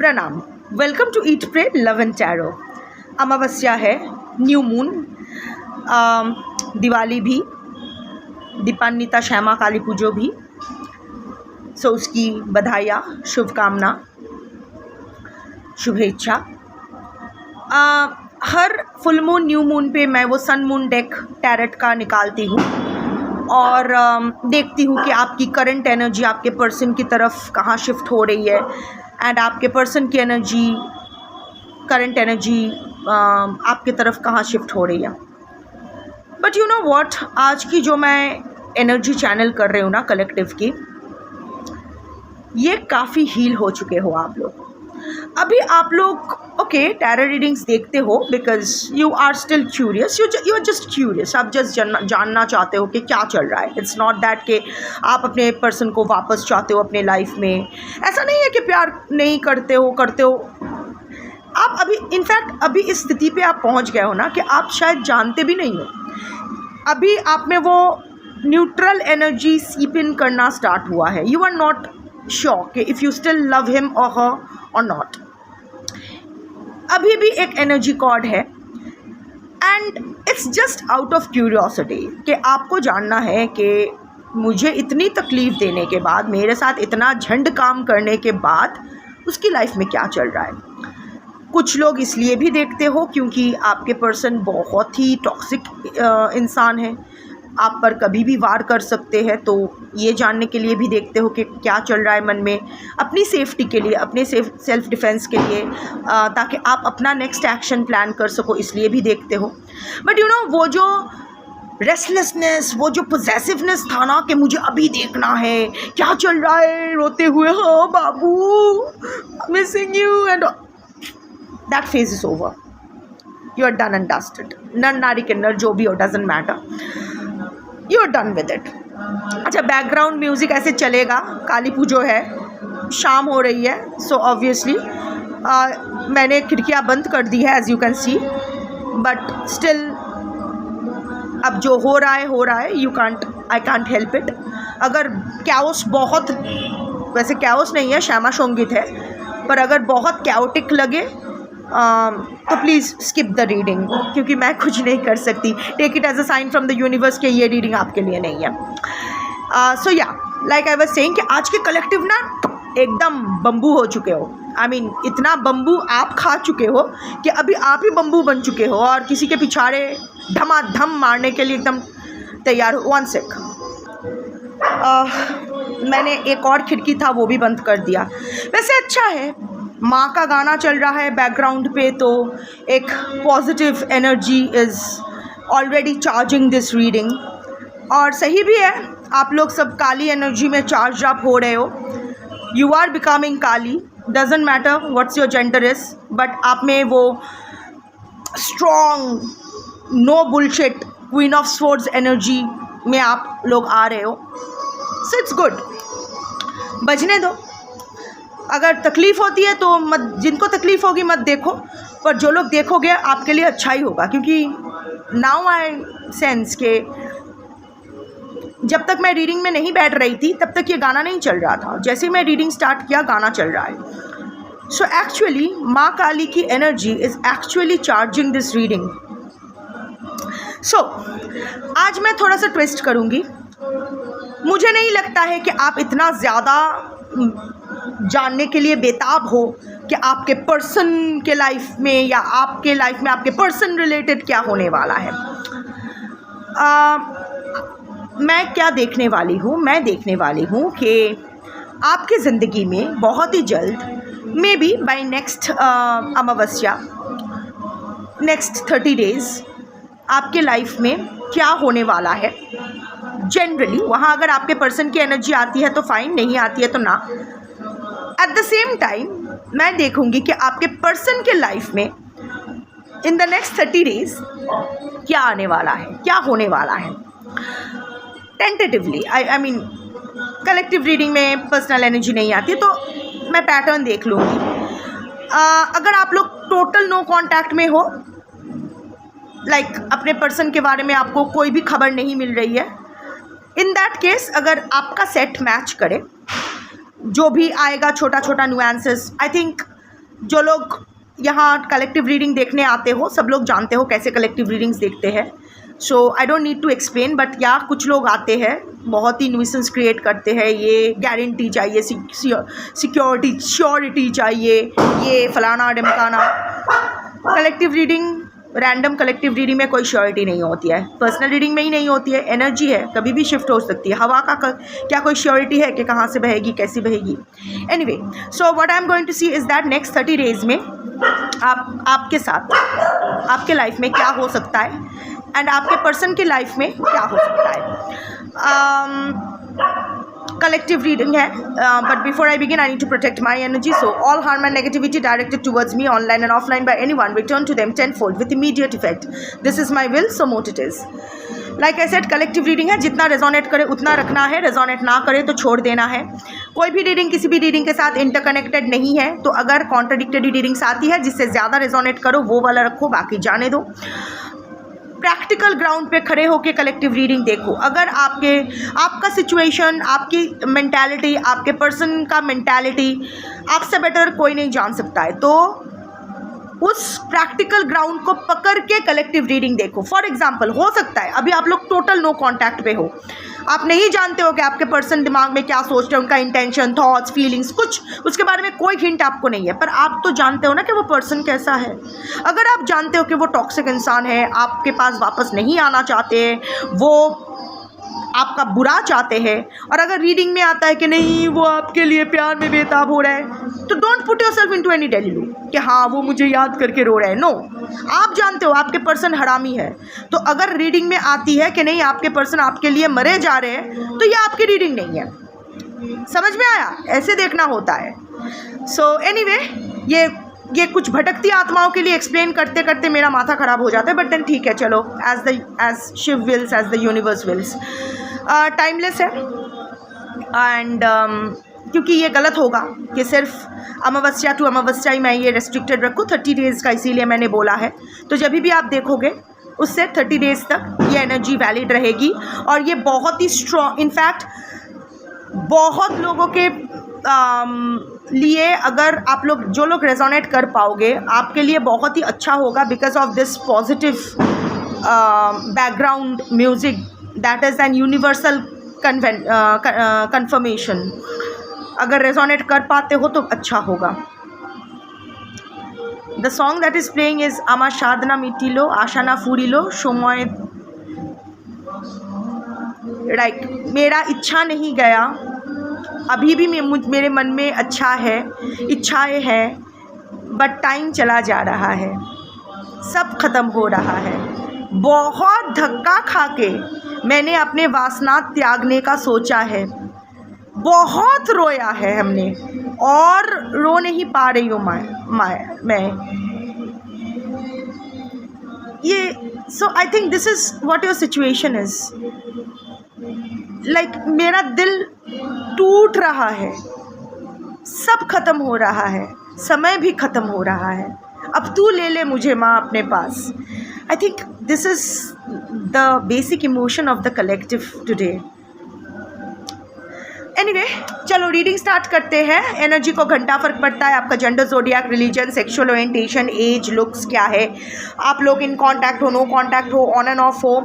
प्रणाम। Welcome to eat pray love and tarot. अमावस्या है, न्यू मून, दिवाली भी, दीपान्विता श्यामा काली पूजो भी, सो उसकी बधाइयाँ, शुभकामना, शुभेच्छा। हर फुल मून न्यू मून पे मैं वो सन मून डेक टैरेट का निकालती हूँ और देखती हूँ कि आपकी करंट एनर्जी आपके पर्सन की तरफ कहाँ शिफ्ट हो रही है एंड आपके पर्सन की एनर्जी, करंट एनर्जी आपके तरफ कहाँ शिफ्ट हो रही है। बट यू नो व्हाट, आज की जो मैं एनर्जी चैनल कर रही हूँ ना कलेक्टिव की, ये काफ़ी हील हो चुके हो आप लोग। अभी आप लोग ओके टैरो रीडिंग्स देखते हो because you are still curious, you are just curious, आप जस्ट जानना चाहते हो कि क्या चल रहा है। इट्स नॉट दैट कि आप अपने पर्सन को वापस चाहते हो अपने लाइफ में। ऐसा नहीं है कि प्यार नहीं करते हो आप। अभी इनफैक्ट अभी इस स्थिति पे आप पहुंच गए हो ना कि आप शायद जानते भी नहीं हो। अभी आप में वो न्यूट्रल एनर्जी सीप इन करना स्टार्ट हुआ है। यू आर नॉट श्योर कि if you still love him और हर और नॉट। अभी भी एक एनर्जी कॉर्ड है and it's just out of curiosity कि आपको जानना है कि मुझे इतनी तकलीफ़ देने के बाद, मेरे साथ इतना झंड काम करने के बाद उसकी लाइफ में क्या चल रहा है। कुछ लोग इसलिए भी देखते हो क्योंकि आपके पर्सन बहुत ही टॉक्सिक इंसान है, आप पर कभी भी वार कर सकते हैं, तो ये जानने के लिए भी देखते हो कि क्या चल रहा है मन में, अपनी सेफ्टी के लिए, अपने सेल्फ डिफेंस के लिए, ताकि आप अपना नेक्स्ट एक्शन प्लान कर सको, इसलिए भी देखते हो। बट यू नो वो जो रेस्टलेसनेस, वो जो पोजेसिवनेस था ना कि मुझे अभी देखना है क्या चल रहा है, रोते हुए हाँ बाबू missing you and that phase is over. You are done and dusted. नर नारी किन्नर जो भी हो, doesn't matter, you are done with it. अच्छा, बैकग्राउंड म्यूज़िक ऐसे चलेगा, काली पूजो है, शाम हो रही है, सो ऑब्वियसली मैंने खिड़कियाँ बंद कर दी है as you can see, but still अब जो हो रहा है, आई कांट हेल्प इट। अगर कैओस बहुत, वैसे कैओस नहीं है, श्यामा संगीत है, पर अगर बहुत कैओटिक लगे तो प्लीज़ स्किप द रीडिंग, क्योंकि मैं कुछ नहीं कर सकती। Take it as a sign from the universe कि ये रीडिंग आपके लिए नहीं है। सो या लाइक आई वाज सेइंग कि आज के कलेक्टिव ना एकदम बम्बू हो चुके हो। आई मीन इतना बम्बू आप खा चुके हो कि अभी आप ही बम्बू बन चुके हो और किसी के पिछाड़े धमाधम मारने के लिए एकदम तैयार हो। 1 सेक, मैंने एक और खिड़की था वो भी बंद कर दिया। वैसे अच्छा है, माँ का गाना चल रहा है बैकग्राउंड पे, तो एक positive energy is already charging this reading. और सही भी है, आप लोग सब काली एनर्जी में चार्ज अप हो रहे हो। You are becoming Kali, doesn't matter what's your gender is, but आप में वो strong no bullshit queen of swords energy में आप लोग आ रहे हो। सो इट्स गुड, बजने दो। अगर तकलीफ़ होती है तो मत, जिनको तकलीफ़ होगी मत देखो, पर जो लोग देखोगे आपके लिए अच्छा ही होगा। क्योंकि नाउ आई सेंस के जब तक मैं रीडिंग में नहीं बैठ रही थी तब तक ये गाना नहीं चल रहा था, जैसे ही मैं रीडिंग स्टार्ट किया गाना चल रहा है। सो एक्चुअली माँ काली की energy is actually charging this reading. So आज मैं थोड़ा सा ट्विस्ट करूँगी। मुझे नहीं लगता है कि आप इतना ज़्यादा जानने के लिए बेताब हो कि आपके पर्सन के लाइफ में या आपके लाइफ में आपके पर्सन रिलेटेड क्या होने वाला है। मैं क्या देखने वाली हूँ, मैं देखने वाली हूँ कि आपकी ज़िंदगी में बहुत ही जल्द, may be by next Amavasya, next 30 days आपके लाइफ में क्या होने वाला है। जनरली वहाँ अगर आपके पर्सन की एनर्जी आती है तो फाइन, नहीं आती है तो ना। एट द सेम टाइम मैं देखूंगी कि आपके पर्सन के लाइफ में इन द नेक्स्ट 30 डेज क्या आने वाला है, क्या होने वाला है। Tentatively I mean collective reading में पर्सनल एनर्जी नहीं आती तो मैं पैटर्न देख लूँगी। अगर आप लोग टोटल नो कांटेक्ट में हो, लाइक अपने पर्सन के बारे में आपको कोई भी खबर नहीं मिल रही है, इन दैट केस अगर आपका सेट मैच करे, जो भी आएगा छोटा छोटा नुएंसेस, आई थिंक जो लोग यहाँ कलेक्टिव रीडिंग देखने आते हो सब लोग जानते हो कैसे कलेक्टिव रीडिंग्स देखते हैं, so I don't need to explain, but या कुछ लोग आते हैं बहुत ही न्यूसेंस क्रिएट करते हैं, ये गारंटी चाहिए, सिक्योरिटी श्योरिटी चाहिए, ये फलाना ढिमकाना। Collective reading, random collective reading में कोई श्योरिटी नहीं होती है, पर्सनल रीडिंग में ही नहीं होती है। एनर्जी है, कभी भी शिफ्ट हो सकती है। हवा का क्या कोई श्योरिटी है कि कहाँ से बहेगी, कैसी बहेगी? Anyway, so what I am going to see is that next 30 days में आपके साथ आपके लाइफ में क्या हो सकता है एंड आपके पर्सन की लाइफ में क्या हो सकता है। कलेक्टिव रीडिंग है, but before I begin I need to protect my energy, so all harm and negativity directed towards me online and offline by anyone return to them tenfold with immediate effect. This is my will, so mote it is. Like I said, collective reading है, जितना resonate करे उतना रखना है, resonate ना करे तो छोड़ देना है। कोई भी रीडिंग किसी भी रीडिंग के साथ इंटरकनेक्टेड नहीं है, तो अगर कॉन्ट्राडिक्टरी रीडिंग्स आती है जिससे ज़्यादा रेजोनेट करो वो वाला रखो, बाकी जाने दो। प्रैक्टिकल ग्राउंड पे खड़े होकर कलेक्टिव रीडिंग देखो। अगर आपका सिचुएशन, आपकी मेंटालिटी, आपके पर्सन का मेंटालिटी आपसे बेटर कोई नहीं जान सकता है, तो उस प्रैक्टिकल ग्राउंड को पकड़ के कलेक्टिव रीडिंग देखो। फॉर एग्जाम्पल, हो सकता है अभी आप लोग टोटल नो कॉन्टैक्ट पे हो, आप नहीं जानते हो कि आपके पर्सन दिमाग में क्या सोच रहे हैं, उनका इंटेंशन, थॉट्स, फीलिंग्स, कुछ उसके बारे में कोई हिंट आपको नहीं है, पर आप तो जानते हो ना कि वो पर्सन कैसा है। अगर आप जानते हो कि वो टॉक्सिक इंसान है, आपके पास वापस नहीं आना चाहते, वो आपका बुरा चाहते हैं, और अगर रीडिंग में आता है कि नहीं वो आपके लिए प्यार में बेताब हो रहा है, तो don't put yourself into any deluded कि हाँ वो मुझे याद करके रो रहा है। नो, आप जानते हो आपके पर्सन हरामी है, तो अगर रीडिंग में आती है कि नहीं आपके पर्सन आपके लिए मरे जा रहे हैं, तो ये आपकी रीडिंग नहीं है। समझ में आया? ऐसे देखना होता है। सो एनीवे, ये कुछ भटकती आत्माओं के लिए एक्सप्लेन करते करते मेरा माथा ख़राब हो जाता है, बट देन ठीक है, चलो, as Shiv wills, as the universe wills. Timeless है, एंड क्योंकि ये गलत होगा कि सिर्फ अमावस्या टू अमावस्या ही मैं ये रेस्ट्रिक्टेड रखूँ, 30 डेज़ का इसीलिए मैंने बोला है। तो जब भी आप देखोगे उससे 30 डेज़ तक ये एनर्जी वैलिड रहेगी, और ये बहुत ही स्ट्रॉन्ग, इनफैक्ट बहुत लोगों के लिए, अगर आप लोग जो लोग रेजोनेट कर पाओगे, आपके लिए बहुत ही अच्छा होगा, because of this positive background music that is an universal confirmation. अगर रेजोनेट कर पाते हो तो अच्छा होगा। The song that is playing is आमा साधना मिटिलो आशाना फूरिलो सोमय, लाइक मेरा इच्छा नहीं गया, अभी भी मेरे मन में अच्छा है, इच्छाएं हैं, बट टाइम चला जा रहा है, सब ख़त्म हो रहा है। बहुत धक्का खा के मैंने अपने वासना त्यागने का सोचा है, बहुत रोया है हमने, और रो नहीं पा रही हूँ मैं ये। So I think this is what your situation is. Like मेरा दिल टूट रहा है, सब खत्म हो रहा है, समय भी ख़त्म हो रहा है, अब तू ले ले मुझे माँ अपने पास। I think this is the basic emotion of the collective today. Anyway, चलो रीडिंग स्टार्ट करते हैं। एनर्जी को घंटा फ़र्क पड़ता है, आपका gender, zodiac, religion, sexual orientation, age, looks क्या है, आप लोग इन कांटेक्ट हो, नो कांटेक्ट हो, ऑन एंड ऑफ हो,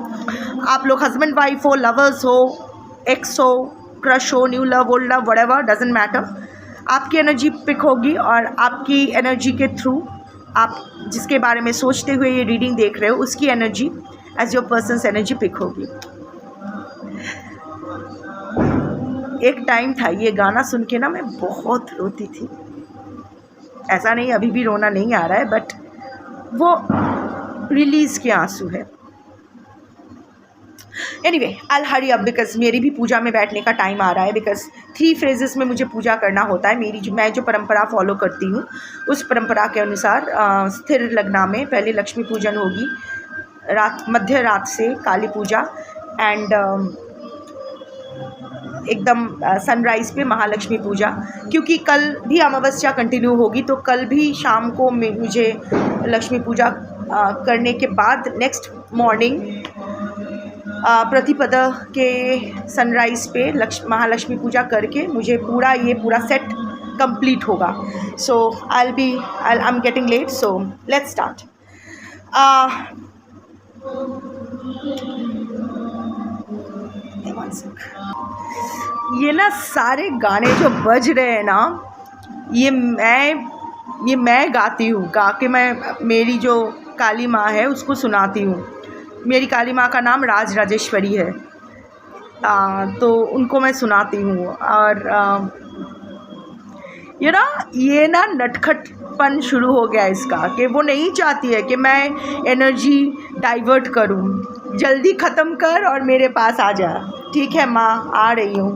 आप लोग हस्बैंड वाइफ हो, लवर्स हो, एक्स हो, क्रश हो, new love, old love, whatever, doesn't matter. आपकी एनर्जी पिक होगी, और आपकी एनर्जी के थ्रू आप जिसके बारे में सोचते हुए ये रीडिंग देख रहे हो, उसकी energy as your person's energy pick होगी। एक टाइम था, ये गाना सुन के ना मैं बहुत रोती थी, ऐसा नहीं अभी भी रोना नहीं आ रहा है, बट वो रिलीज़ के आंसू है। Anyway, I will hurry up, because मेरी भी पूजा में बैठने का टाइम आ रहा है, बिकॉज 3 फेजेस में मुझे पूजा करना होता है। मैं जो परंपरा फॉलो करती हूँ उस परंपरा के अनुसार स्थिर लग्ना में पहले लक्ष्मी पूजन होगी, मध्य रात से काली पूजा, एंड एकदम सनराइज़ पे महालक्ष्मी पूजा। क्योंकि कल भी अमावस्या कंटिन्यू होगी, तो कल भी शाम को मुझे लक्ष्मी पूजा करने के बाद नेक्स्ट मॉर्निंग प्रतिपदा के सनराइज़ पे महालक्ष्मी पूजा करके मुझे पूरा सेट कंप्लीट होगा. So I am getting late, so let's start. ये ना सारे गाने जो बज रहे हैं ना, ये मैं गाती हूँ. गा के मैं मेरी जो काली माँ है उसको सुनाती हूँ. मेरी काली माँ का नाम राज राजेश्वरी है. तो उनको मैं सुनाती हूँ. और ये ना नटखटपन शुरू हो गया इसका, कि वो नहीं चाहती है कि मैं एनर्जी डाइवर्ट करूँ. जल्दी ख़त्म कर और मेरे पास आ जा. ठीक है माँ, आ रही हूँ.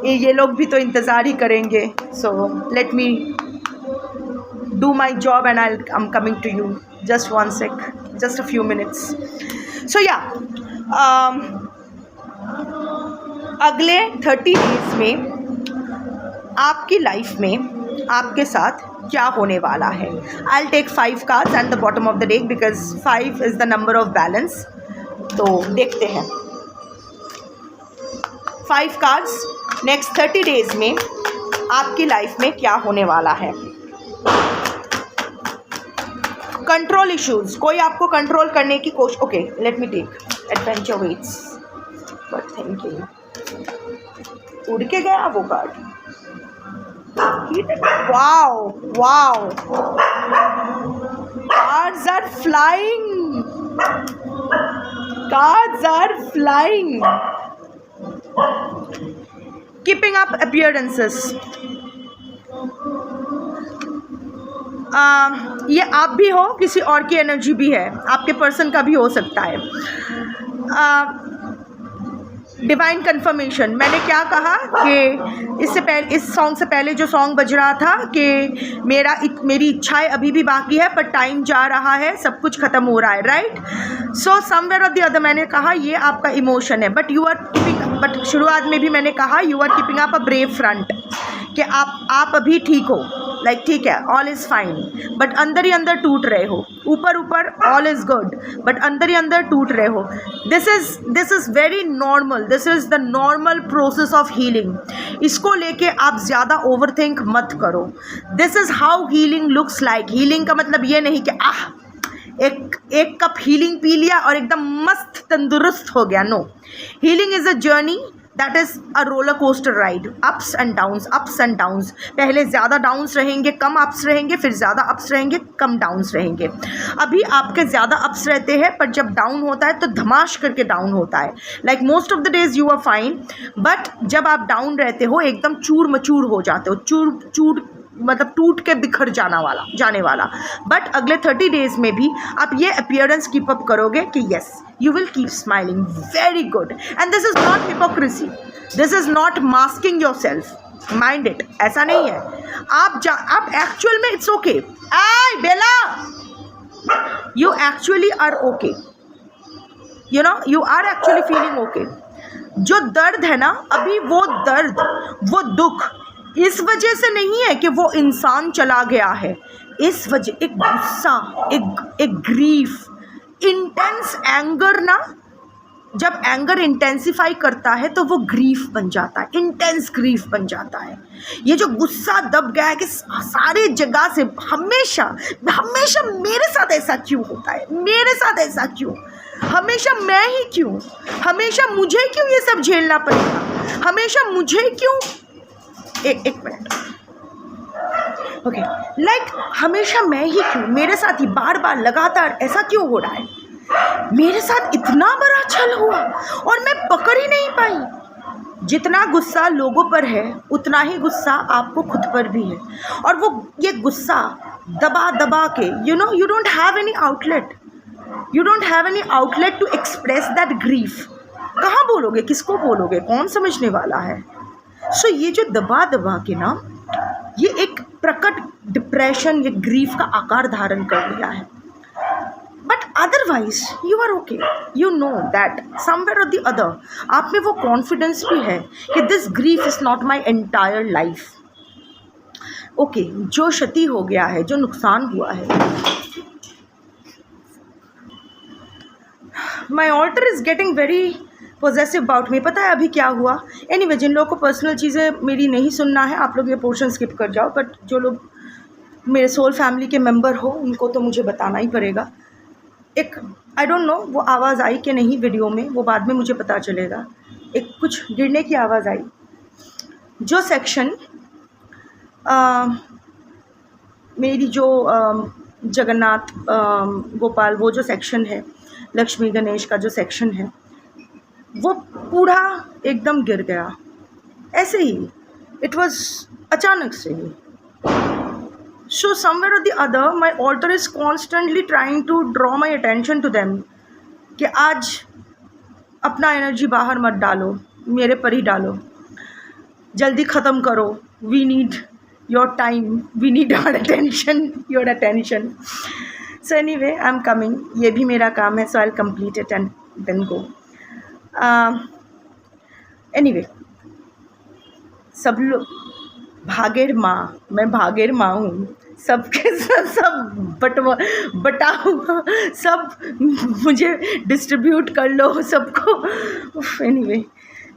ये लोग भी तो इंतज़ार ही करेंगे. So let me do my job and I am coming to you. Just one sec, just a few minutes. So yeah अगले 30 डेज़ में आपकी लाइफ में आपके साथ क्या होने वाला है. I will take 5 cards at the bottom of the deck because 5 is the number of balance. तो देखते हैं 5 कार्ड्स. नेक्स्ट 30 डेज़ में आपकी लाइफ में क्या होने वाला है. कंट्रोल इश्यूज, कोई आपको कंट्रोल करने की कोशिश. Okay, let me take adventure waits. But thinking उड़ के गया वो card. Wow wow, cards are flying. Cards are flying. Keeping up appearances. ये आप भी हो, किसी और की एनर्जी भी है, आपके पर्सन का भी हो सकता है. Divine confirmation. मैंने क्या कहा कि इससे पहले, इस सॉन्ग से पहले जो सॉन्ग बज रहा था कि मेरी इच्छाएं अभी भी बाकी है पर टाइम जा रहा है, सब कुछ ख़त्म हो रहा है. Right. So somewhere or the other मैंने कहा ये आपका इमोशन है. But you are keeping, but शुरुआत में भी मैंने कहा you are keeping up a brave front, कि आप अभी ठीक हो. लाइक ठीक है, ऑल इज़ फाइन. बट अंदर ही अंदर टूट रहे हो. ऊपर ऊपर ऑल इज़ गुड बट अंदर ही अंदर टूट रहे हो. This is very normal. This is the normal process of healing. इसको लेके आप ज़्यादा ओवरथिंक मत करो. This is how healing looks like. Healing का मतलब ये नहीं कि एक कप हीलिंग पी लिया और एकदम मस्त तंदुरुस्त हो गया. No, healing is a journey. That is a roller coaster ride. Ups and downs, ups and downs. पहले ज़्यादा डाउन्स रहेंगे, कम अप्स रहेंगे, फिर ज़्यादा अप्स रहेंगे, कम डाउन्स रहेंगे. अभी आपके ज़्यादा अप्स रहते हैं पर जब डाउन होता है तो धमाश करके डाउन होता है. Like most of the days you are fine, but जब आप डाउन रहते हो एकदम चूर मचूर हो जाते हो. चूर मतलब टूट के बिखर जाने वाला. बट अगले 30 डेज़ में भी आप ये अपीयरेंस कीप अप करोगे कि yes you will keep smiling. Very good. And this is not hypocrisy. This is not masking yourself. Mind it. ऐसा नहीं है. आप एक्चुअल में इट्स ओके. आई बेला, you actually are okay. You know, you are actually feeling okay. जो दर्द है ना अभी, वो दर्द, वो दुख इस वजह से नहीं है कि वो इंसान चला गया है. इस वजह, एक गुस्सा, एक ग्रीफ, इंटेंस एंगर ना, जब एंगर इंटेंसिफाई करता है तो वो ग्रीफ बन जाता है. इंटेंस ग्रीफ बन जाता है. ये जो गुस्सा दब गया है कि सारे जगह से हमेशा मेरे साथ ऐसा क्यों होता है, मेरे साथ ऐसा क्यों, हमेशा मैं ही क्यों, हमेशा मुझे क्यों ये सब झेलना पड़ेगा, हमेशा मुझे क्यों. एक मिनट. ओके, लाइक हमेशा मैं ही क्यों, मेरे साथ ही बार बार लगातार ऐसा क्यों हो रहा है. मेरे साथ इतना बड़ा छल हुआ और मैं पकड़ ही नहीं पाई. जितना गुस्सा लोगों पर है उतना ही गुस्सा आपको खुद पर भी है. और वो ये गुस्सा दबा दबा के, you know, you don't have any outlet. You don't have any outlet to express that grief. कहाँ बोलोगे, किसको बोलोगे, कौन समझने वाला है. सो ये जो दबा दबा के ना, ये एक प्रकट डिप्रेशन, ये ग्रीफ का आकार धारण कर लिया है. But otherwise you are okay. You know that somewhere or the other आप में वो कॉन्फिडेंस भी है कि this grief is not my entire life. Okay, जो क्षति हो गया है, जो नुकसान हुआ है, my alter is getting very possessive about me. पता है अभी क्या हुआ, एनीवे, जिन लोगों को पर्सनल चीज़ें मेरी नहीं सुनना है, आप लोग ये पोर्शन स्किप कर जाओ, बट जो लोग मेरे सोल फैमिली के मेंबर हो उनको तो मुझे बताना ही पड़ेगा। एक आई डोंट नो वो आवाज़ आई कि नहीं वीडियो में, वो बाद में मुझे पता चलेगा। एक कुछ गिरने की आवाज़ आई। जो सेक्शन मेरी जो जगन्नाथ गोपाल वो जो सेक्शन है, लक्ष्मी गणेश का जो सेक्शन है, वो पूरा एकदम गिर गया ऐसे ही। इट वाज अचानक से ही। So somewhere or the other my alter is constantly trying to draw my attention to them कि आज अपना एनर्जी बाहर मत डालो, मेरे पर ही डालो, जल्दी ख़त्म करो, we need your time, we need our attention, your attention. So anyway, I am coming, ये भी मेरा काम है, so I will complete it and then go. Anyway, सब लोग भागेर माँ, मैं भागेर माँ हूँ, सबके सब बटा हुआ, सब मुझे डिस्ट्रीब्यूट कर लो सबको। Anyway,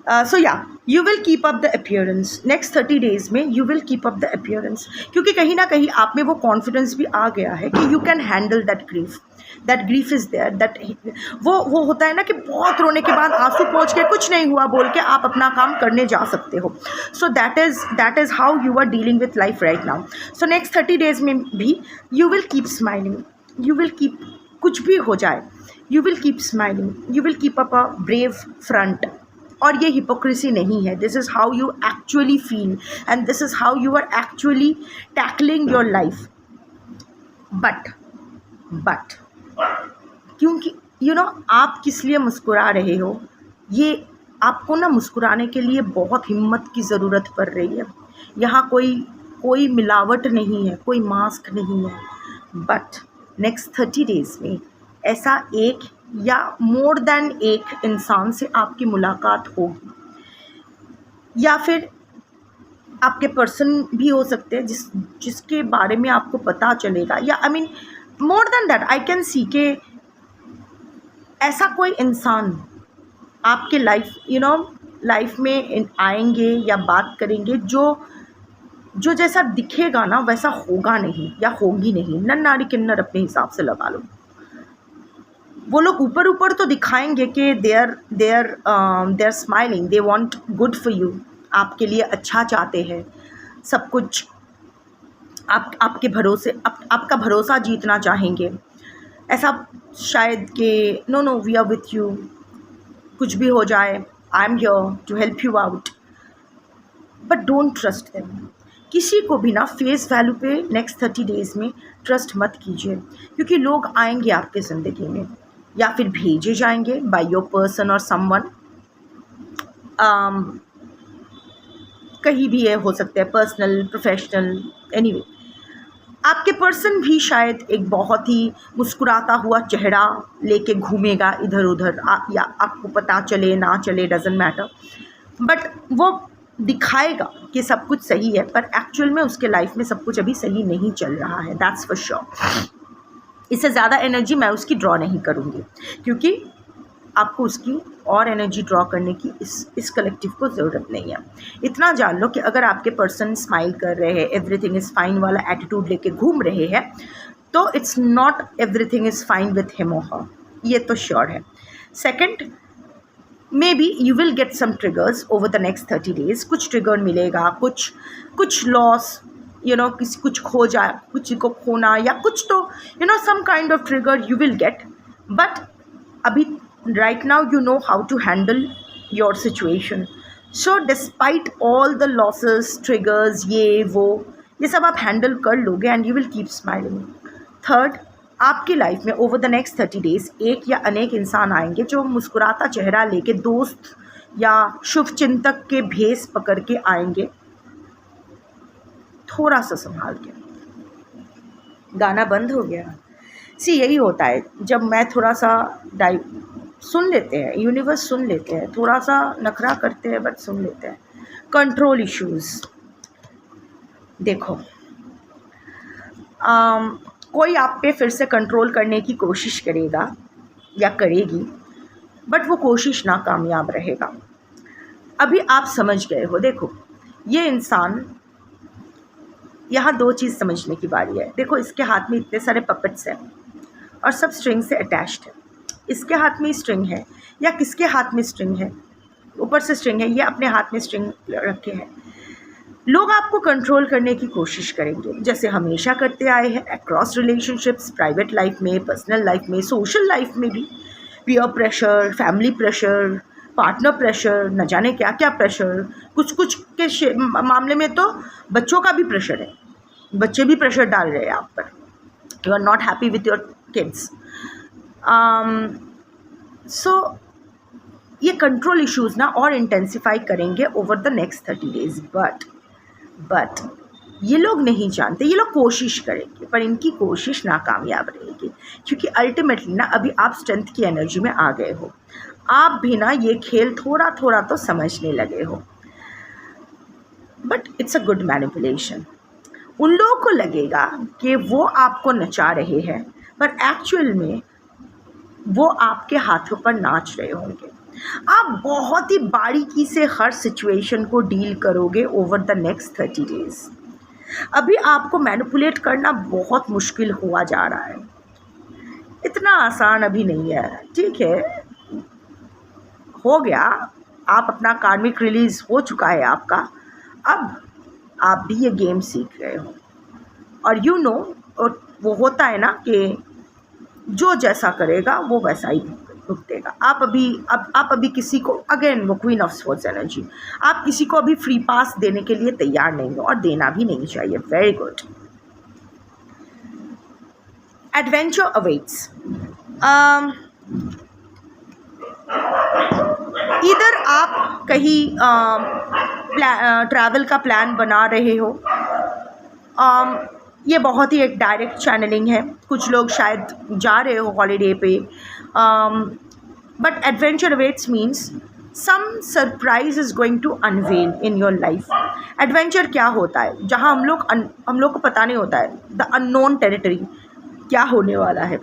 so yeah you will keep up the appearance next 30 days में, you will keep up the appearance, क्योंकि कहीं ना कहीं आप में वो कॉन्फिडेंस भी आ गया है कि you can handle that grief is there, that वो होता है ना कि बहुत रोने के बाद आंसू पोंछ के कुछ नहीं हुआ बोल के आप अपना काम करने जा सकते हो। So that is how you are dealing with life right now. So next 30 days में भी you will keep smiling, you will keep, कुछ भी हो जाए, you will keep smiling, you will keep up a brave front. और ये hypocrisy नहीं है, this is how you actually feel and this is how you are actually tackling your life. But क्योंकि आप किस लिए मुस्कुरा रहे हो, ये आपको ना मुस्कुराने के लिए बहुत हिम्मत की ज़रूरत पड़ रही है। यहाँ कोई मिलावट नहीं है, कोई मास्क नहीं है। बट नेक्स्ट 30 डेज़ में ऐसा एक या मोर देन एक इंसान से आपकी मुलाकात होगी, या फिर आपके पर्सन भी हो सकते हैं जिसके बारे में आपको पता चलेगा, या I mean more than that I can see के ऐसा कोई इंसान आपके लाइफ में आएंगे या बात करेंगे जो जैसा दिखेगा ना वैसा होगा नहीं या होगी नहीं। नर किन्नर अपने हिसाब से लगा लो। वो लोग ऊपर तो दिखाएंगे कि they are smiling, they want good for you, आपके लिए अच्छा चाहते हैं, सब कुछ आपके भरोसे, आपका भरोसा जीतना चाहेंगे। ऐसा शायद कि no we are with you, कुछ भी हो जाए, I am here to help you out. But don't trust them. किसी को भी ना फेस वैल्यू पे नेक्स्ट 30 डेज़ में ट्रस्ट मत कीजिए, क्योंकि लोग आएंगे आपके ज़िंदगी में या फिर भेजे जाएंगे बाय योर पर्सन और समवन। कहीं भी ये हो सकता है, पर्सनल, प्रोफेशनल, एनीवे। आपके पर्सन भी शायद एक बहुत ही मुस्कुराता हुआ चेहरा लेके घूमेगा इधर उधर, या आपको पता चले ना चले, डजेंट मैटर, बट वो दिखाएगा कि सब कुछ सही है, पर एक्चुअल में उसके लाइफ में सब कुछ अभी सही नहीं चल रहा है, दैट्स फॉर श्योर। इससे ज़्यादा एनर्जी मैं उसकी ड्रॉ नहीं करूँगी, क्योंकि आपको उसकी और एनर्जी ड्रॉ करने की इस कलेक्टिव को ज़रूरत नहीं है। इतना जान लो कि अगर आपके पर्सन स्माइल कर रहे हैं, एवरीथिंग इज़ फाइन वाला एटीट्यूड लेके घूम रहे हैं, तो it's not everything is fine with him और हर, ये तो श्योर है। Second, maybe you will get some triggers over the next 30 days. कुछ ट्रिगर मिलेगा, कुछ लॉस, किसी कुछ खो जाए, किसी को खोना, या कुछ तो some kind of trigger you will get. But अभी right now you know how to handle your situation, so despite all the losses, triggers, ये सब आप हैंडल कर लोगे and you will keep smiling. Third, आपकी लाइफ में over the next 30 days एक या अनेक इंसान आएंगे जो मुस्कुराता चेहरा लेके दोस्त या शुभ चिंतक के भेस पकड़ के आएंगे। थोड़ा सा संभाल के। गाना बंद हो गया। यही होता है जब मैं थोड़ा सा सुन लेते हैं, यूनिवर्स सुन लेते हैं, थोड़ा सा नखरा करते हैं बट सुन लेते हैं। कंट्रोल इश्यूज़, देखो कोई आप पे फिर से कंट्रोल करने की कोशिश करेगा या करेगी, बट वो कोशिश नाकामयाब रहेगा। अभी आप समझ गए हो। देखो ये इंसान, यहाँ 2 चीज़ समझने की बारी है। देखो इसके हाथ में इतने सारे पपेट्स हैं और सब स्ट्रिंग से अटैच्ड है। इसके हाथ में स्ट्रिंग है या किसके हाथ में स्ट्रिंग है, ऊपर से स्ट्रिंग है, ये अपने हाथ में स्ट्रिंग रखे हैं। लोग आपको कंट्रोल करने की कोशिश करेंगे, जैसे हमेशा करते आए हैं, अक्रॉस रिलेशनशिप्स, प्राइवेट लाइफ में, पर्सनल लाइफ में, सोशल लाइफ में भी। Peer pressure, family pressure, partner pressure, न जाने क्या क्या प्रेशर। कुछ कुछ के मामले में तो बच्चों का भी प्रेशर है, बच्चे भी प्रेशर डाल रहे हैं आप पर। You are not happy with your kids. सो ये कंट्रोल इश्यूज़ ना और इंटेंसिफाई करेंगे over the next 30 days. But ये लोग नहीं जानते, ये लोग कोशिश करेंगे पर इनकी कोशिश नाकामयाब रहेगी, क्योंकि अल्टीमेटली ना अभी आप स्ट्रेंथ की एनर्जी में आ गए हो। आप भी ना ये खेल थोड़ा थोड़ा तो समझने लगे हो, but it's a good manipulation. उन लोगों को लगेगा कि वो आपको नचा रहे हैं, पर एक्चुअल में वो आपके हाथों पर नाच रहे होंगे। आप बहुत ही बारीकी से हर सिचुएशन को डील करोगे ओवर द नेक्स्ट 30 डेज़। अभी आपको मैनिपुलेट करना बहुत मुश्किल हुआ जा रहा है, इतना आसान अभी नहीं है। ठीक है, हो गया, आप अपना कार्मिक रिलीज़ हो चुका है आपका, अब आप भी ये गेम सीख रहे हो। और यू नो, और वो होता है ना कि जो जैसा करेगा वो वैसा ही भुगतेगा। आप अभी किसी को, अगेन वो क्वीन ऑफ स्वॉर्ड्स एनर्जी, आप किसी को अभी फ्री पास देने के लिए तैयार नहीं हो और देना भी नहीं चाहिए। Very good. Adventure awaits. इधर आप कहीं ट्रैवल का प्लान बना रहे हो। ये बहुत ही एक डायरेक्ट चैनलिंग है। कुछ लोग शायद जा रहे हो हॉलीडे पे, but adventure awaits means some surprise is going to unveil in your life. Adventure क्या होता है? जहाँ हम लोग को पता नहीं होता है, द अननोन टेरिटरी, क्या होने वाला है।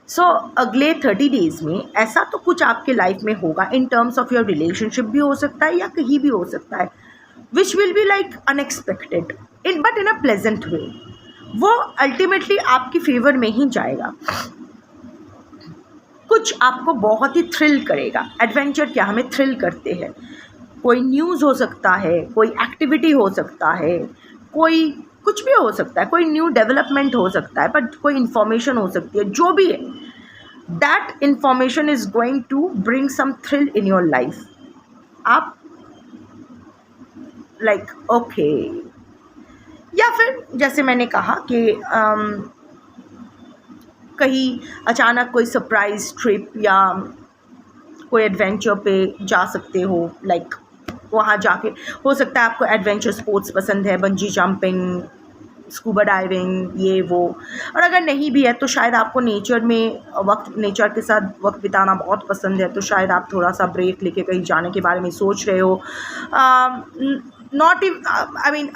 सो अगले 30 डेज़ में ऐसा तो कुछ आपके लाइफ में होगा, in terms of your relationship भी हो सकता है या कहीं भी हो सकता है, which will be like unexpected but in a pleasant way. वो अल्टीमेटली आपकी फेवर में ही जाएगा। कुछ आपको बहुत ही थ्रिल करेगा। एडवेंचर क्या हमें थ्रिल करते हैं? कोई न्यूज़ हो सकता है, कोई एक्टिविटी हो सकता है, कोई कुछ भी हो सकता है, कोई न्यू डेवलपमेंट हो सकता है, बट कोई इन्फॉर्मेशन हो सकती है, जो भी है, that information is going to bring some thrill in your life. आप लाइक ओके, या फिर जैसे मैंने कहा कि कहीं अचानक कोई सरप्राइज ट्रिप या कोई एडवेंचर पे जा सकते हो। लाइक वहाँ जाके हो सकता है आपको एडवेंचर स्पोर्ट्स पसंद है, बंजी जंपिंग, स्कूबा डाइविंग, ये वो। और अगर नहीं भी है तो शायद आपको नेचर के साथ वक्त बिताना बहुत पसंद है, तो शायद आप थोड़ा सा ब्रेक लेके कहीं जाने के बारे में सोच रहे हो।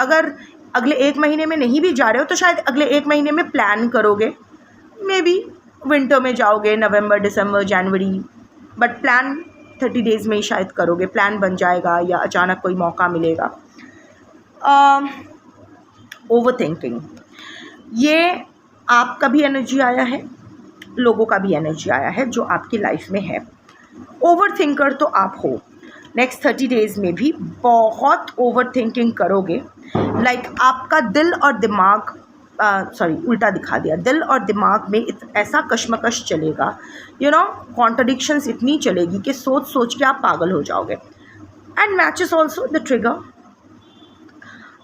अगर अगले 1 महीने में नहीं भी जा रहे हो तो शायद अगले 1 महीने में प्लान करोगे, मे बी विंटर में जाओगे, नवंबर, दिसंबर, जनवरी, बट प्लान 30 डेज़ में ही शायद करोगे, प्लान बन जाएगा या अचानक कोई मौका मिलेगा। ओवर थिंकिंग, ये आपका भी एनर्जी आया है, लोगों का भी एनर्जी आया है जो आपकी लाइफ में है। ओवर थिंकर तो आप हो। नेक्स्ट 30 डेज़ में भी बहुत ओवर थिंकिंग करोगे। लाइक आपका दिल और दिमाग, उल्टा दिखा दिया, दिल और दिमाग में ऐसा कश्मकश चलेगा, कॉन्ट्रडिक्शंस इतनी चलेगी कि सोच सोच के आप पागल हो जाओगे। And matches also the trigger.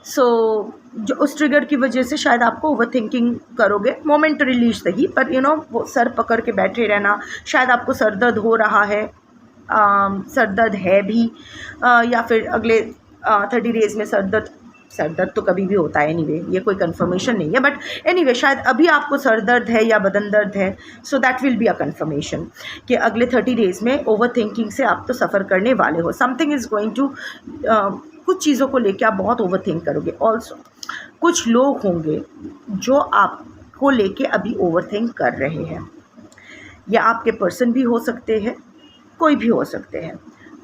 So जो उस ट्रिगर की वजह से शायद आपको ओवर थिंकिंग करोगे, मोमेंटरीली सही, पर वो सर पकड़ के बैठे रहना। शायद आपको सर दर्द हो रहा है, सर दर्द है भी, या फिर अगले 30 डेज़ में सर दर्द तो कभी भी होता है एनीवे, ये कोई कंफर्मेशन नहीं है, बट एनीवे शायद अभी आपको सर दर्द है या बदन दर्द है। So that will be a confirmation कि अगले 30 डेज़ में ओवर थिंकिंग से आप तो सफ़र करने वाले हो। समथिंग इज़ गोइंग टू, कुछ चीज़ों को लेके आप बहुत ओवर थिंक करोगे। ऑल्सो कुछ लोग होंगे जो आपको लेके अभी ओवर थिंक कर रहे हैं, या आपके पर्सन भी हो सकते हैं, कोई भी हो सकते हैं।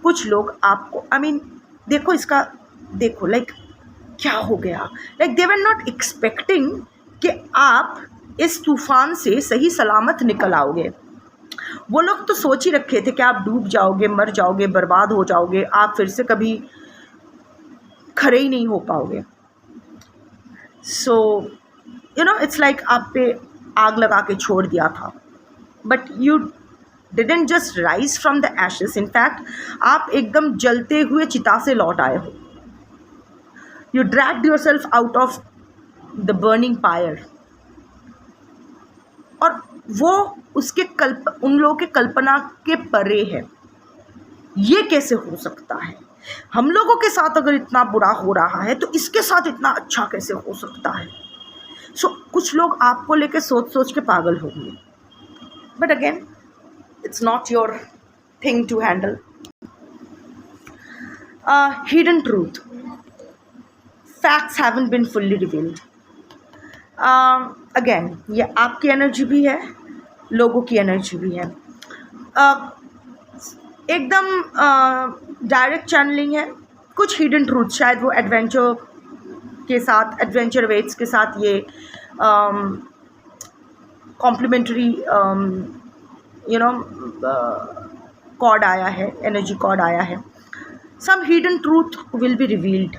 कुछ लोग आपको देखो इसका, देखो लाइक क्या हो गया, like they were not expecting कि आप इस तूफान से सही सलामत निकल आओगे। वो लोग तो सोच ही रखे थे कि आप डूब जाओगे, मर जाओगे, बर्बाद हो जाओगे, आप फिर से कभी खड़े ही नहीं हो पाओगे। सो इट्स लाइक आप पे आग लगा के छोड़ दिया था, but you didn't just rise from the ashes, in fact आप एकदम जलते हुए चिता से लौट आए हो। You dragged your self out of the burning fire. और वो उन लोगों के कल्पना के परे है। ये कैसे हो सकता है? हम लोगों के साथ अगर इतना बुरा हो रहा है तो इसके साथ इतना अच्छा कैसे हो सकता है? कुछ लोग आपको लेके सोच सोच के पागल होंगे, but again it's not your thing to handle. Hidden truth, facts haven't been fully revealed. Again ये आपकी एनर्जी भी है, लोगों की एनर्जी भी है। एकदम डायरेक्ट चैनलिंग है। कुछ हिडन ट्रूथ शायद वो एडवेंचर के साथ, एडवेंचर वेट्स के साथ ये कॉम्प्लीमेंट्री कॉर्ड आया है, एनर्जी कॉर्ड आया है। Some hidden truth will be revealed.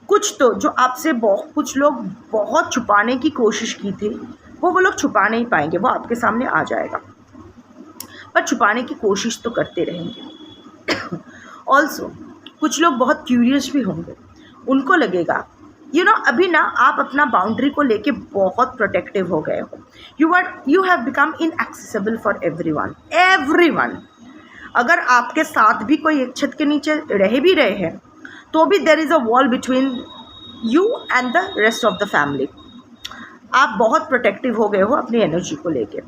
कुछ तो जो आपसे कुछ लोग बहुत छुपाने की कोशिश की थी, वो लोग छुपा नहीं पाएंगे, वो आपके सामने आ जाएगा, पर छुपाने की कोशिश तो करते रहेंगे। ऑल्सो कुछ लोग बहुत क्यूरियस भी होंगे, उनको लगेगा अभी ना आप अपना बाउंड्री को लेके बहुत प्रोटेक्टिव हो गए हो। You have become inaccessible for everyone. अगर आपके साथ भी कोई एक छत के नीचे रह भी रहे हैं तो भी there is a wall between you and the rest of the family. आप बहुत प्रोटेक्टिव हो गए हो अपनी एनर्जी को लेके।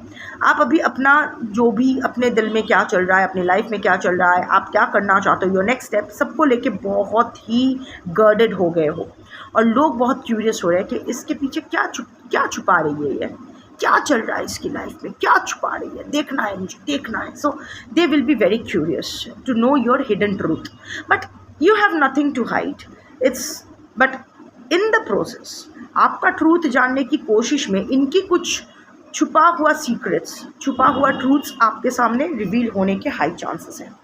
आप अभी अपना जो भी अपने दिल में क्या चल रहा है, अपनी लाइफ में क्या चल रहा है, आप क्या करना चाहते हो, योर नेक्स्ट स्टेप, सबको लेके बहुत ही गर्डेड हो गए हो। और लोग बहुत क्यूरियस हो रहे हैं कि इसके पीछे क्या छुपा रही है, ये क्या चल रहा है इसकी लाइफ में, क्या छुपा रही है, देखना है मुझे, देखना है। So they will be very curious to know your hidden truth, but you have nothing to hide. But in the process आपका ट्रूथ जानने की कोशिश में इनकी कुछ छुपा हुआ सीक्रेट्स, छुपा हुआ ट्रूथ्स आपके सामने रिवील होने के हाई चांसेस हैं।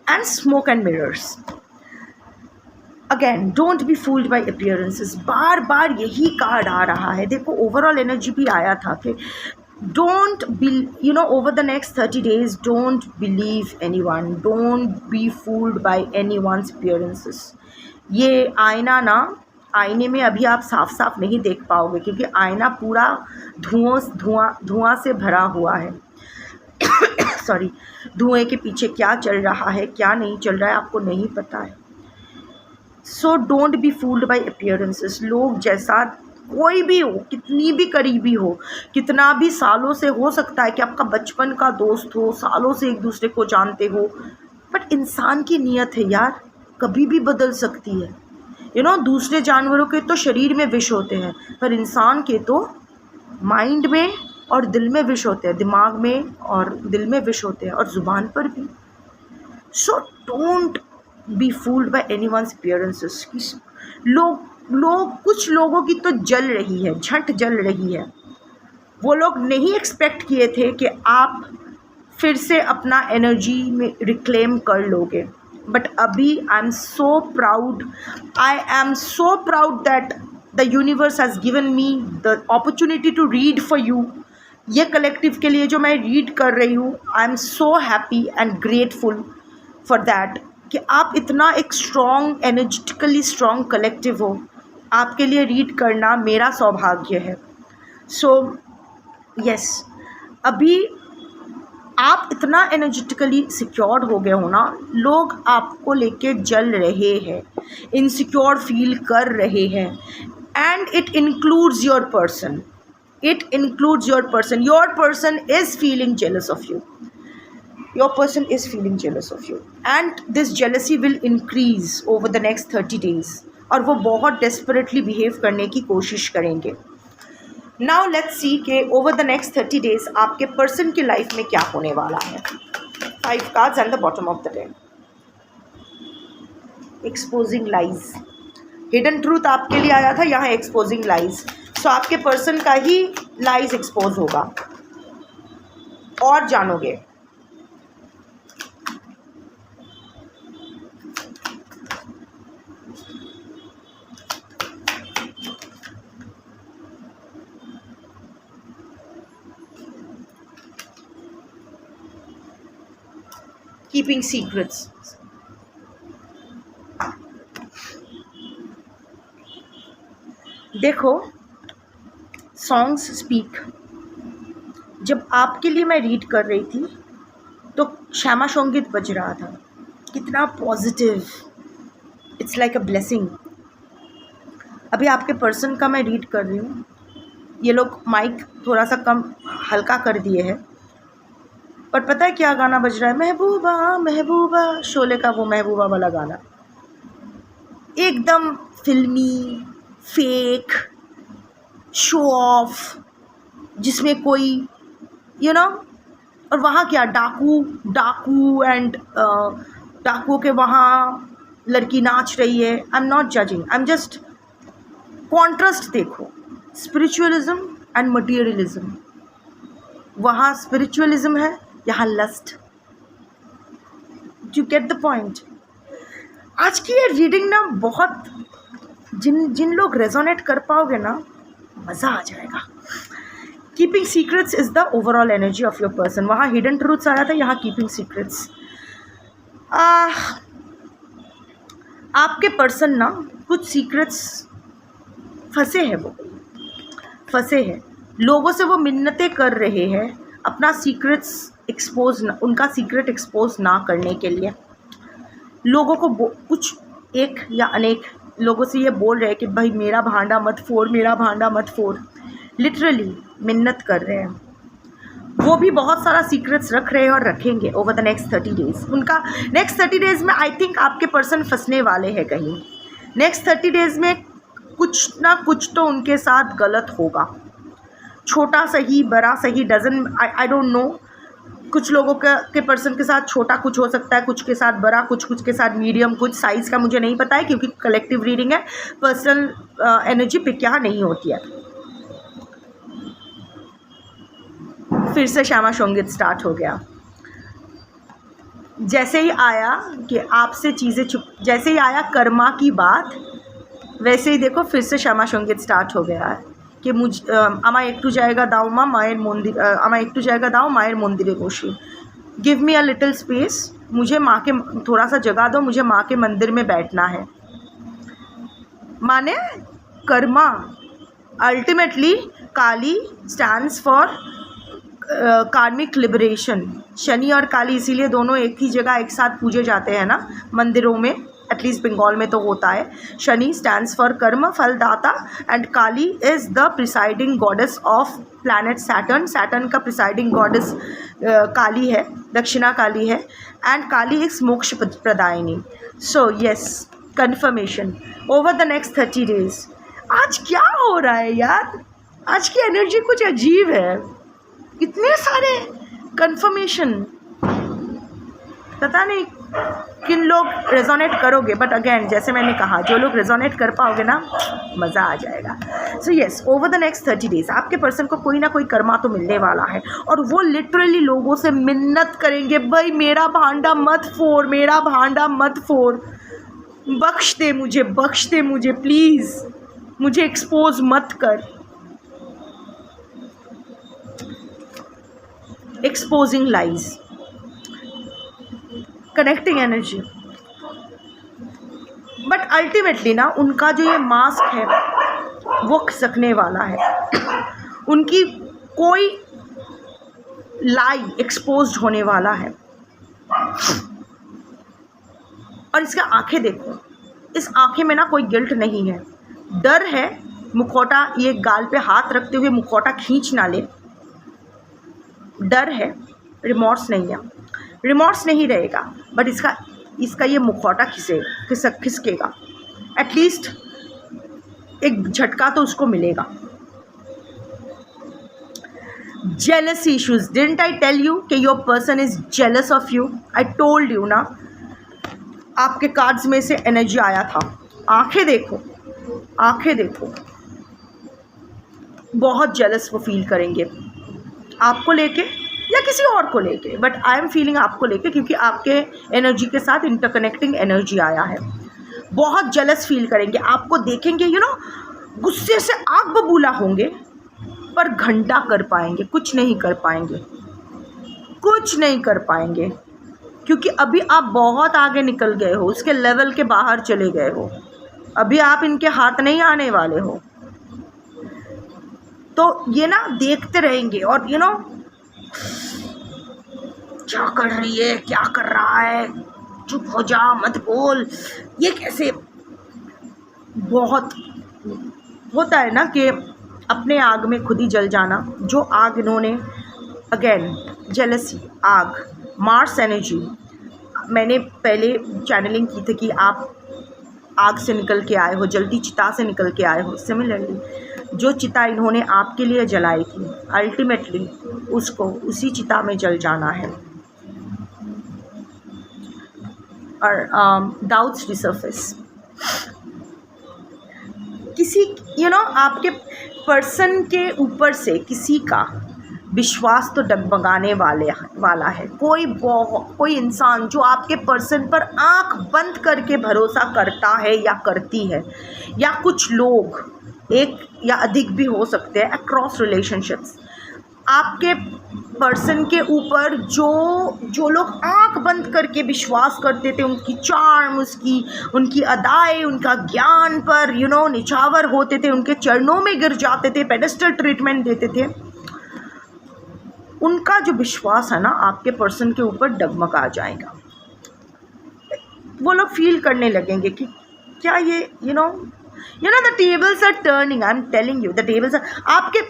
And smoke and mirrors, again don't be fooled by appearances. बार बार यही कार्ड आ रहा है। देखो ओवरऑल एनर्जी भी आया था कि don't be over the next 30 days don't believe anyone, don't be fooled by anyone's appearances। ये आईने में अभी आप साफ साफ नहीं देख पाओगे, क्योंकि आईना पूरा धुआं से भरा हुआ है। सॉरी, धुएं के पीछे क्या चल रहा है, क्या नहीं चल रहा है, आपको नहीं पता है। So don't be fooled by appearances. लोग जैसा कोई भी हो, कितनी भी करीबी हो, कितना भी सालों से हो सकता है कि आपका बचपन का दोस्त हो, सालों से एक दूसरे को जानते हो, बट इंसान की नीयत है यार, कभी भी बदल सकती है। दूसरे जानवरों के तो शरीर में विष होते हैं, पर इंसान के तो माइंड में और दिल में विष होते हैं, दिमाग में और दिल में विष होते हैं, और ज़ुबान पर भी। So don't be fooled bye anyone's appearances. कुछ लोगों की तो जल रही है, झट जल रही है। वो लोग नहीं एक्सपेक्ट किए थे कि आप फिर से अपना एनर्जी में रिक्लेम कर लोगे, बट अभी I am so proud that the universe has given me the opportunity to read for you. ये कलेक्टिव के लिए जो मैं रीड कर रही हूँ, I am so happy and grateful for that कि आप इतना एक स्ट्रॉन्ग, एनर्जेटिकली स्ट्रॉन्ग कलेक्टिव हो। आपके लिए रीड करना मेरा सौभाग्य है। सो यस, अभी आप इतना एनर्जेटिकली सिक्योर्ड हो गए हो ना, लोग आपको लेके जल रहे हैं, इनसिक्योर फील कर रहे हैं, and it includes your person. Your person is feeling jealous of you. And this jealousy will increase over the next 30 days, और वो बहुत desperately behave करने की कोशिश करेंगे। Now let's see कि over the next 30 days आपके पर्सन की लाइफ में क्या होने वाला है। 5 cards and the bottom of the deck. Exposing lies, hidden truth आपके लिए आया था, यहाँ एक्सपोजिंग लाइज. सो आपके पर्सन का ही लाइज एक्सपोज होगा और जानोगे. Keeping secrets. देखो, सॉन्ग्स स्पीक. जब आपके लिए मैं रीड कर रही थी तो श्यामा संगीत बज रहा था. कितना positive, it's like a blessing. अभी आपके पर्सन का मैं रीड कर रही हूँ. ये लोग माइक थोड़ा सा कम हल्का कर दिए हैं, पर पता है क्या गाना बज रहा है? महबूबा महबूबा, शोले का वो महबूबा वाला गाना. एकदम फिल्मी, फेक, शो ऑफ, जिसमें कोई और वहाँ क्या डाकू एंड डाकुओं के वहाँ लड़की नाच रही है. I am not judging, I am just contrast. देखो, स्पिरिचुअलिज्म एंड मटीरियलिज्म. वहाँ स्पिरिचुअलिज्म है, यहाँ lust. You get the point. आज की ये रीडिंग ना बहुत, जिन लोग रेजोनेट कर पाओगे ना, मज़ा आ जाएगा. Keeping secrets is the overall energy of your person. वहाँ हिडन ट्रूथ्स आया था, यहाँ कीपिंग सीक्रेट्स. आपके पर्सन ना कुछ सीक्रेट्स फंसे हैं. लोगों से वो मिन्नतें कर रहे हैं अपना सीक्रेट्स एक्सपोज, उनका सीक्रेट एक्सपोज ना करने के लिए. लोगों को कुछ एक या अनेक लोगों से ये बोल रहे हैं कि भाई मेरा भांडा मत फोड़, मेरा भांडा मत फोड़. लिटरली मिन्नत कर रहे हैं. वो भी बहुत सारा सीक्रेट्स रख रहे हैं और रखेंगे ओवर द नेक्स्ट 30 डेज़. उनका नेक्स्ट 30 डेज़ में आई थिंक आपके पर्सन फंसने वाले हैं कहीं. नेक्स्ट 30 डेज़ में कुछ ना कुछ तो उनके साथ गलत होगा. छोटा सही बड़ा सही, डजन आई डोंट नो. कुछ लोगों के पर्सन के साथ छोटा कुछ हो सकता है, कुछ के साथ बड़ा, कुछ के साथ मीडियम, कुछ साइज़ का मुझे नहीं पता है क्योंकि कलेक्टिव रीडिंग है. पर्सनल एनर्जी पिक यहाँ नहीं होती है. फिर से श्यामा संगीत स्टार्ट हो गया. जैसे ही आया कि आपसे चीज़ें जैसे ही आया कर्मा की बात, वैसे ही देखो फिर से श्यामा संगीत स्टार्ट हो गया है कि আমার একটু জায়গা দাও মা, মায়ের মন্দির, আমার একটু জায়গা দাও মায়ের মন্দিরে বসি. Give me a little space, मुझे माँ के थोड़ा सा जगह दो, मुझे माँ के मंदिर में बैठना है. माने Karma. Ultimately Kali stands for कार्मिक लिबरेशन. शनि और काली इसीलिए दोनों एक ही जगह एक साथ पूजे जाते हैं ना मंदिरों में. एटलीस्ट बंगाल में तो होता है. Shani stands for karma phaladata and Kali is the presiding goddess of planet Saturn. Saturn का प्रिसाइडिंग गॉडेस काली है, दक्षिणा काली है. And Kali is moksha pradayini. So yes, confirmation over the next 30 days. आज क्या हो रहा है यार? आज की एनर्जी कुछ अजीब है. इतने सारे कन्फर्मेशन, पता नहीं किन लोग रेजोनेट करोगे. बट अगेन जैसे मैंने कहा, जो लोग रेजोनेट कर पाओगे ना, मज़ा आ जाएगा. So yes, over the next 30 days आपके पर्सन को कोई ना कोई कर्मा तो मिलने वाला है. और वो लिटरली लोगों से मिन्नत करेंगे, भाई मेरा भांडा मत फोड़, मेरा भांडा मत फोड़, बख्श दे मुझे प्लीज़, मुझे एक्सपोज मत कर. Exposing lies, connecting energy. But ultimately ना उनका जो ये मास्क है वो खिसकने वाला है. उनकी कोई लाई एक्सपोज्ड होने वाला है. और इसका आंखें देखो, इस आंखें में ना कोई गिल्ट नहीं है, डर है. मुखौटा, ये गाल पे हाथ रखते हुए मुखौटा खींच ना ले, डर है. रिमॉर्स नहीं है, रिमॉर्स नहीं रहेगा. बट इसका ये मुखौटा खिसकेगा. एटलीस्ट एक झटका तो उसको मिलेगा. jealousy issues. Didn't I tell you कि your person is jealous of you? I told you ना. आपके कार्ड्स में से एनर्जी आया था. आंखें देखो, आंखें देखो. बहुत जेलस वो फील करेंगे आपको लेके या किसी और को लेके, बट आई एम फीलिंग आपको लेके, क्योंकि आपके एनर्जी के साथ इंटरकनेक्टिंग एनर्जी आया है. बहुत जेलस फील करेंगे, आपको देखेंगे गुस्से से आग बबूला होंगे, पर घंटा कर पाएंगे, कुछ नहीं कर पाएंगे, कुछ नहीं कर पाएंगे, क्योंकि अभी आप बहुत आगे निकल गए हो, उसके लेवल के बाहर चले गए हो. अभी आप इनके हाथ नहीं आने वाले हो. तो ये ना देखते रहेंगे और क्या कर रही है, क्या कर रहा है, चुप हो जा, मत बोल, ये कैसे. बहुत होता है ना कि अपने आग में खुद ही जल जाना. जो आग इन्होंने, अगेन जेलसी, आग, मार्स एनर्जी. मैंने पहले चैनलिंग की थी कि आप आग से निकल के आए हो, जलती चिता से निकल के आए हो. सिमिलरली जो चिता इन्होंने आपके लिए जलाई थी, अल्टीमेटली उसको उसी चिता में जल जाना है. और डाउट्स रिसर्फेस. किसी आपके पर्सन के ऊपर से किसी का विश्वास तो डगमगाने वाला है. कोई इंसान जो आपके पर्सन पर आंख बंद करके भरोसा करता है या करती है, या कुछ लोग, एक या अधिक भी हो सकते हैं, अक्रॉस रिलेशनशिप्स, आपके पर्सन के ऊपर जो लोग आंख बंद करके विश्वास करते थे, उनकी चार्म, उनकी अदाएँ, उनका ज्ञान पर निछावर होते थे, उनके चरणों में गिर जाते थे, पेडेस्टल ट्रीटमेंट देते थे, उनका जो विश्वास है ना आपके पर्सन के ऊपर डगमगा जाएगा. वो लोग फील करने लगेंगे कि क्या ये the tables are turning. I am telling you, the tables are.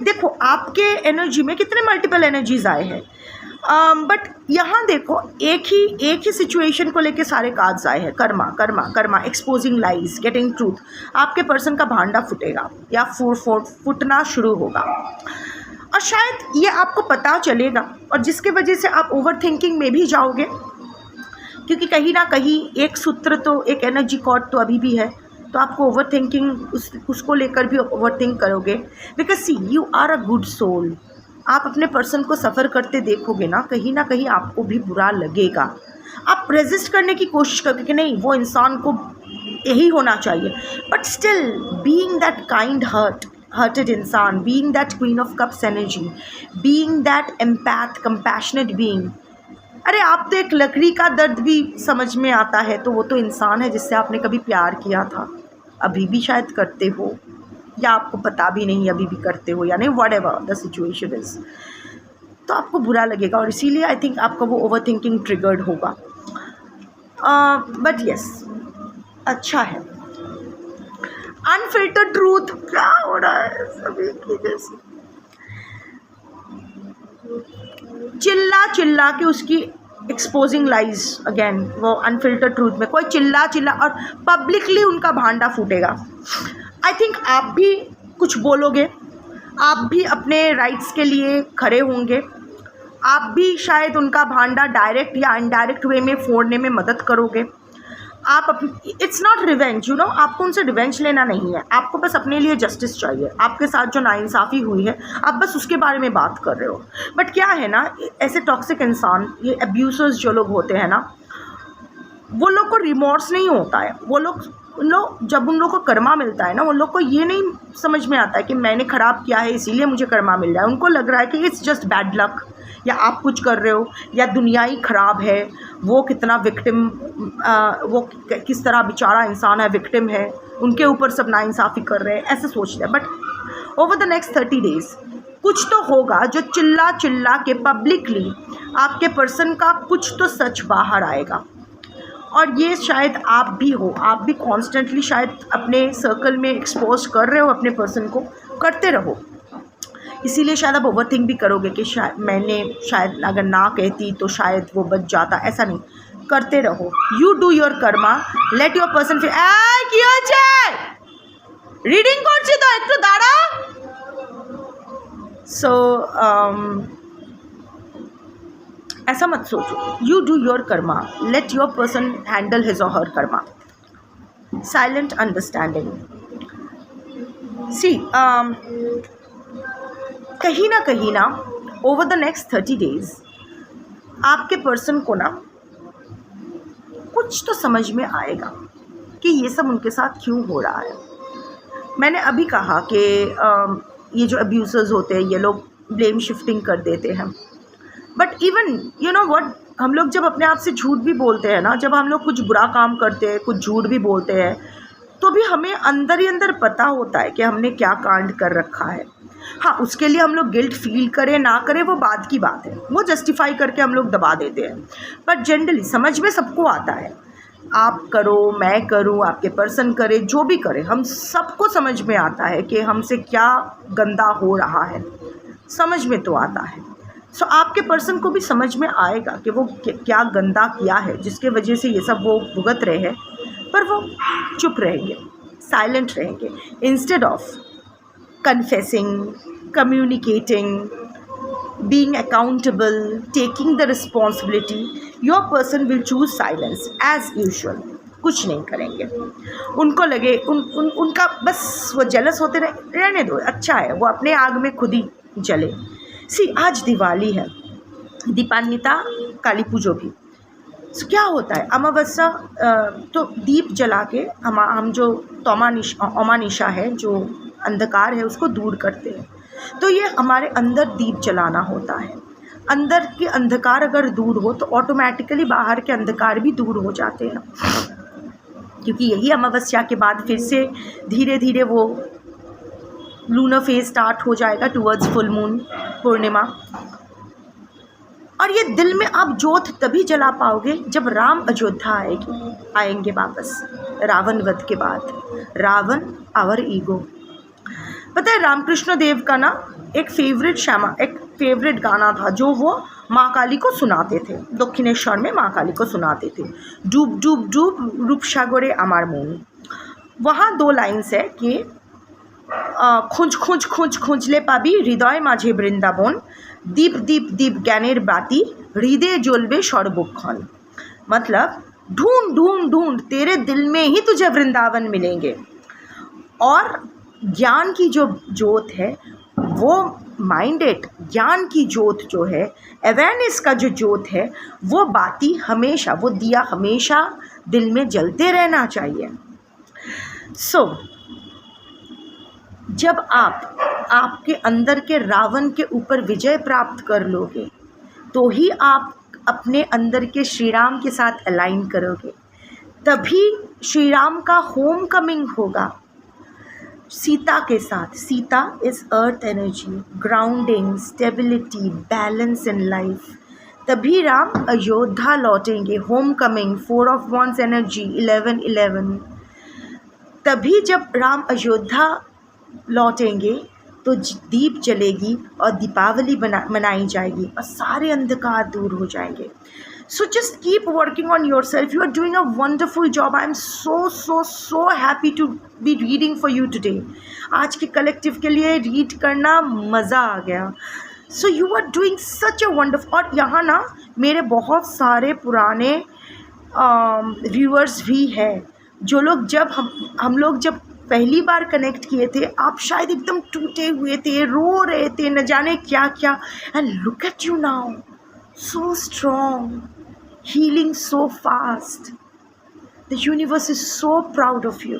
देखो आपके एनर्जी में कितने मल्टीपल एनर्जीज आए हैं, बट यहाँ देखो एक ही सिचुएशन को लेके सारे कार्ड्स आए हैं. Karma, Karma, Karma, exposing lies, getting truth. आपके पर्सन का भांडा फूटेगा या फूटना शुरू होगा, और शायद ये आपको पता चलेगा, और जिसके वजह से आप ओवर थिंकिंग में भी जाओगे, क्योंकि कहीं ना कहीं एक सूत्र तो, एक एनर्जी कॉर्ड तो अभी भी है, तो आपको ओवर थिंकिंग उसको लेकर भी ओवर थिंक करोगे. Because see, you are a good soul. आप अपने पर्सन को सफ़र करते देखोगे ना कहीं आपको भी बुरा लगेगा. आप रेजिस्ट करने की कोशिश करोगे कि नहीं, वो इंसान को यही होना चाहिए, but still being that kind hurted इंसान, being that queen of cups energy, being that empath, compassionate being. अरे आप तो एक लकड़ी का दर्द भी समझ में आता है, तो वो तो इंसान है जिससे आपने कभी प्यार किया था, अभी भी शायद करते हो, या आपको पता भी नहीं अभी भी करते हो, यानी whatever the situation is, तो आपको बुरा लगेगा, और इसीलिए आई थिंक आपका वो ओवर थिंकिंग ट्रिगर्ड होगा. बट यस, अच्छा है. अनफिल्टर्ड ट्रूथ, क्या हो रहा है सभी की जैसे चिल्ला के उसकी एक्सपोजिंग लाइज. अगेन वो अनफिल्टर्ड ट्रूथ में कोई चिल्ला और पब्लिकली उनका भांडा फूटेगा. आई थिंक आप भी कुछ बोलोगे, आप भी अपने राइट्स के लिए खड़े होंगे, आप भी शायद उनका भांडा डायरेक्ट या इनडायरेक्ट वे में फोड़ने में मदद करोगे. आप इट्स नॉट रिवेंज, आपको उनसे रिवेंज लेना नहीं है, आपको बस अपने लिए जस्टिस चाहिए. आपके साथ जो नाइंसाफ़ी हुई है, आप बस उसके बारे में बात कर रहे हो. बट क्या है ना, ऐसे टॉक्सिक इंसान, ये अब्यूसर्स जो लोग होते हैं ना, वो लोग को रिमोर्स नहीं होता है. वो लोग जब उन लोग को कर्मा मिलता है ना, उन लोग को ये नहीं समझ में आता है कि मैंने ख़राब किया है इसीलिए मुझे कर्मा मिल रहा है. उनको लग रहा है कि इट्स जस्ट बैड लक, या आप कुछ कर रहे हो, या दुनिया ही ख़राब है, वो कितना विक्टिम, वो किस तरह बेचारा इंसान है, विक्टिम है, उनके ऊपर सब नाइंसाफ़ी कर रहे हैं, ऐसे सोचते हैं. But over the next 30 days कुछ तो होगा जो चिल्ला के पब्लिकली आपके पर्सन का कुछ तो सच बाहर आएगा. और ये शायद आप भी हो, आप भी कॉन्स्टेंटली शायद अपने सर्कल में एक्सपोज कर रहे हो अपने पर्सन को, करते रहो. इसीलिए शायद आप ओवर थिंक भी करोगे कि शायद अगर ना कहती तो शायद वो बच जाता. ऐसा नहीं, करते रहो. You do your Karma, let your person feel. কি হচ্ছে রিডিং করছি তো, একটু দাঁড়া. সো ऐसा मत सोचो. You do your karma. Let your person handle his or her karma. Silent understanding. See, कहीं ना over the next 30 days आपके पर्सन को ना कुछ तो समझ में आएगा कि ये सब उनके साथ क्यों हो रहा है. मैंने अभी कहा कि ये जो अब्यूज़र्स होते हैं ये लोग ब्लेम शिफ्टिंग कर देते हैं. But even you know what, हम लोग जब अपने आप से झूठ भी बोलते हैं ना, जब हम लोग कुछ बुरा काम करते हैं, कुछ झूठ भी बोलते हैं, तो भी हमें अंदर ही अंदर पता होता है कि हमने क्या कांड कर रखा है. हाँ, उसके लिए हम लोग गिल्ट फील करें ना करें वो बात की बात है, वो जस्टिफाई करके हम लोग दबा देते हैं. बट जनरली समझ में सबको आता है. आप करो, मैं करूँ, आपके पर्सन करे, जो भी करे, हम सबको समझ में आता है कि हमसे क्या गंदा हो रहा है. समझ में तो आता है. सो आपके पर्सन को भी समझ में आएगा कि वो क्या गंदा किया है जिसके वजह से ये सब वो भुगत रहे हैं. पर वो चुप रहेंगे, साइलेंट रहेंगे. Instead of confessing, communicating, being accountable, taking the responsibility, your person will choose silence as usual. कुछ नहीं करेंगे. उनको लगे उनका बस वो जेलस होते रहने दो, अच्छा है, वो अपने आग में खुद ही जले. सी, आज दिवाली है, दीपान्विता, काली पूजो भी. सो क्या होता है, अमावस्या तो दीप जला के हम जो अमानिशा है, जो अंधकार है, उसको दूर करते हैं. तो ये हमारे अंदर दीप जलाना होता है. अंदर के अंधकार अगर दूर हो तो ऑटोमेटिकली बाहर के अंधकार भी दूर हो जाते हैं. क्योंकि यही अमावस्या के बाद फिर से धीरे धीरे वो लूनर फेज स्टार्ट हो जाएगा टुवर्ड्स फुल मून, पूर्णिमा. और ये दिल में आप जोत तभी जला पाओगे जब राम अयोध्या आएंगे वापस, रावण वध के बाद. Ravan our ego. पता है, रामकृष्ण देव का ना एक फेवरेट गाना था जो वो माँ काली को सुनाते थे. दक्षिणेश्वर में माँ काली को सुनाते थे. डूब डूब डूब रूप सागरे आमार मन. वहाँ 2 लाइन्स है कि खुंज खुंज खुंज खुंजले पाबी हृदय माझे वृंदावन, दीप दीप दीप ज्ञानेर बाती हृदय ज्वलबे सर्वक्षण. मतलब ढूंढ ढूंढ ढूंढ, तेरे दिल में ही तुझे वृंदावन मिलेंगे. और ज्ञान की जो जोत है, वो माइंडेड ज्ञान की जोत जो है, अवेयरनेस का जो जोत है, वो बाती हमेशा, वो दिया हमेशा दिल में जलते रहना चाहिए. सो जब आपके अंदर के रावण के ऊपर विजय प्राप्त कर लोगे तो ही आप अपने अंदर के श्री राम के साथ अलाइन करोगे. तभी श्री राम का होम कमिंग होगा सीता के साथ. Sita is earth energy, grounding, stability, balance in life. तभी राम अयोध्या लौटेंगे. Home coming, 4 of wands energy, 11-11. तभी जब राम अयोध्या लौटेंगे तो दीप जलेगी और दीपावली मनाई जाएगी और सारे अंधकार दूर हो जाएंगे. So just keep working on yourself. You are doing a wonderful job. I am so happy to be reading for you today. आज के कलेक्टिव के लिए रीड करना मज़ा आ गया. So you are doing such a wonderful. और यहाँ ना मेरे बहुत सारे पुराने व्यूअर्स भी हैं जो लोग जब हम लोग जब पहली बार कनेक्ट किए थे, आप शायद एकदम टूटे हुए थे, रो रहे थे, न जाने क्या क्या. And look at you now, so strong, healing so fast. The universe is so proud of you.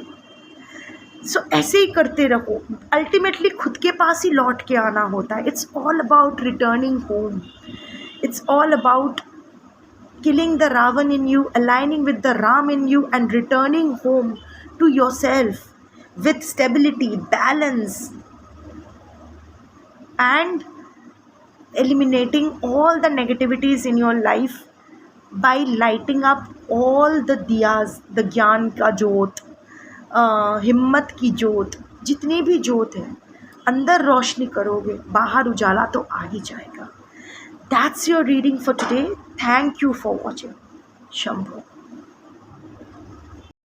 So ऐसे ही करते रहो. अल्टीमेटली खुद के पास ही लौट के आना होता है. It's all about returning home. It's all about killing the Ravan in you, aligning with the Ram in you, and returning home to yourself with stability, balance, and eliminating all the negativities in your life by lighting up all the diyas, the ज्ञान का जोत, हिम्मत की जोत, जितनी भी जोत है, अंदर रोशनी करोगे, बाहर उजाला तो आ ही जाएगा. That's your reading for today. Thank you for watching. Shambho.